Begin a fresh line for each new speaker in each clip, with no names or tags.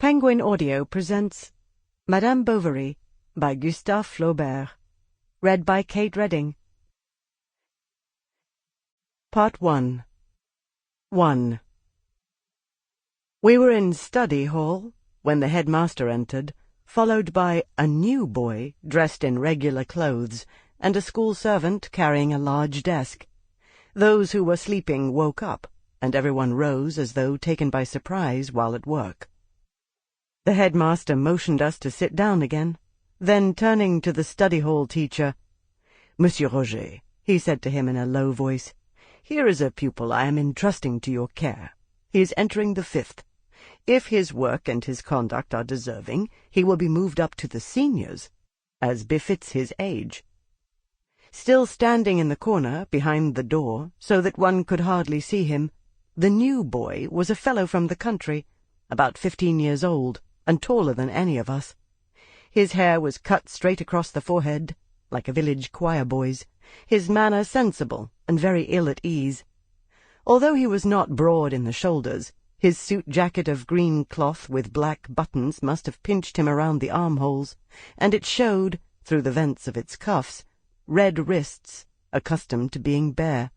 Penguin Audio presents Madame Bovary by Gustave Flaubert, read by Kate Redding. Part 1. 1. We were in study hall when the headmaster entered, followed by a new boy dressed in regular clothes and a school servant carrying a large desk. Those who were sleeping woke up, and everyone rose as though taken by surprise while at work. The headmaster motioned us to sit down again. Then, turning to the study hall teacher, "Monsieur Roger," he said to him in a low voice, "here is a pupil I am entrusting to your care. He is entering the 5th. If his work and his conduct are deserving, he will be moved up to the seniors, as befits his age." Still standing in the corner, behind the door, so that one could hardly see him, the new boy was a fellow from the country, about 15 years old, and taller than any of us. His hair was cut straight across the forehead, like a village choir boy's, his manner sensible and very ill at ease. Although he was not broad in the shoulders, his suit jacket of green cloth with black buttons must have pinched him around the armholes, and it showed, through the vents of its cuffs, red wrists, accustomed to being bare.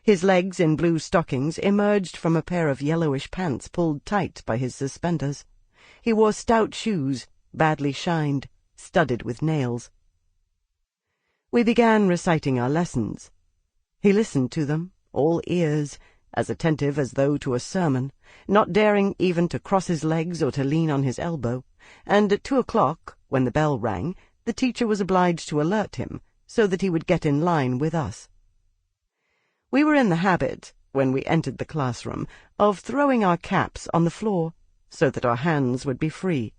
His legs in blue stockings emerged from a pair of yellowish pants pulled tight by his suspenders. He wore stout shoes, badly shined, studded with nails. We began reciting our lessons. He listened to them, all ears, as attentive as though to a sermon, not daring even to cross his legs or to lean on his elbow, and at 2 o'clock, when the bell rang, the teacher was obliged to alert him, so that he would get in line with us. We were in the habit, when we entered the classroom, of throwing our caps on the floor, so that our hands would be free.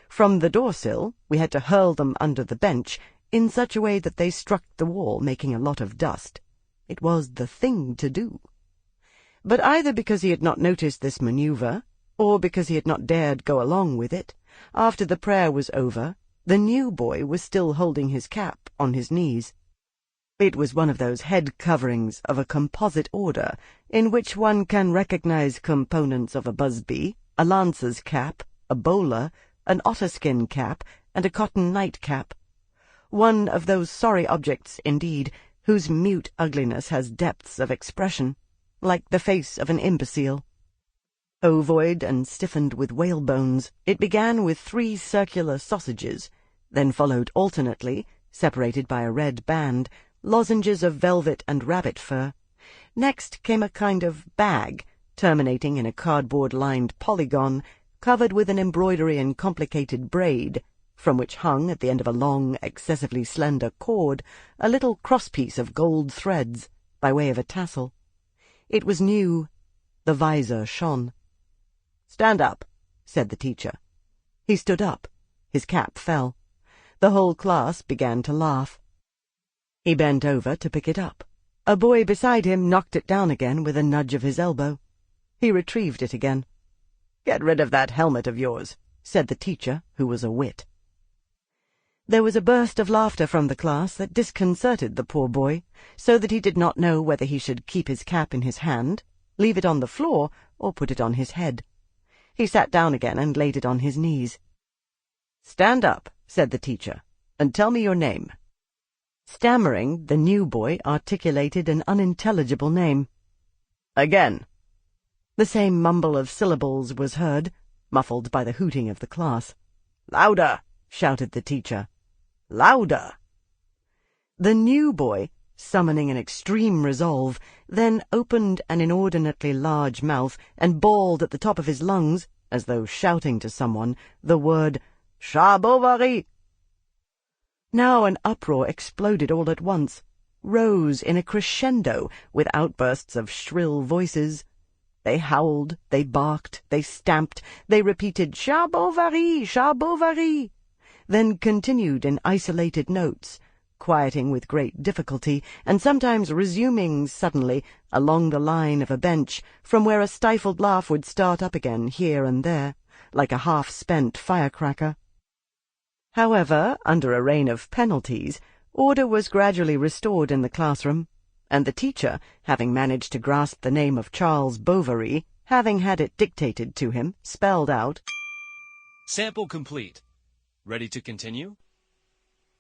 From the door-sill we had to hurl them under the bench in such a way that they struck the wall, making a lot of dust. It was the thing to do. But either because he had not noticed this maneuver, or because he had not dared go along with it, after the prayer was over, the new boy was still holding his cap on his knees. It was one of those head coverings of a composite order, in which one can recognize components of a busby, a lancer's cap, a bowler, an otter-skin cap, and a cotton nightcap. One of those sorry objects, indeed, whose mute ugliness has depths of expression, like the face of an imbecile. Ovoid and stiffened with whalebones, it began with 3 circular sausages, then followed alternately, separated by a red band, lozenges of velvet and rabbit fur. Next came a kind of bag, terminating in a cardboard-lined polygon, covered with an embroidery and complicated braid, from which hung, at the end of a long, excessively slender cord, a little crosspiece of gold threads, by way of a tassel. It was new. The visor shone. "Stand up," said the teacher. He stood up. His cap fell. The whole class began to laugh. He bent over to pick it up. A boy beside him knocked it down again with a nudge of his elbow. He retrieved it again. "Get rid of that helmet of yours," said the teacher, who was a wit. There was a burst of laughter from the class that disconcerted the poor boy, so that he did not know whether he should keep his cap in his hand, leave it on the floor, or put it on his head. He sat down again and laid it on his knees. "Stand up," said the teacher, "and tell me your name." Stammering, the new boy articulated an unintelligible name. "Again." The same mumble of syllables was heard, muffled by the hooting of the class. "Louder!" shouted the teacher. "Louder!" The new boy, summoning an extreme resolve, then opened an inordinately large mouth and bawled at the top of his lungs, as though shouting to someone, the word "Charles Bovary!" Now an uproar exploded all at once, rose in a crescendo with outbursts of shrill voices. They howled, they barked, they stamped, they repeated "Charles Bovary! Charles Bovary!" then continued in isolated notes, quieting with great difficulty, and sometimes resuming suddenly along the line of a bench, from where a stifled laugh would start up again here and there, like a half-spent firecracker. However, under a rain of penalties, order was gradually restored in the classroom, and the teacher, having managed to grasp the name of Charles Bovary, having had it dictated to him, spelled out,
Sample complete. Ready to continue?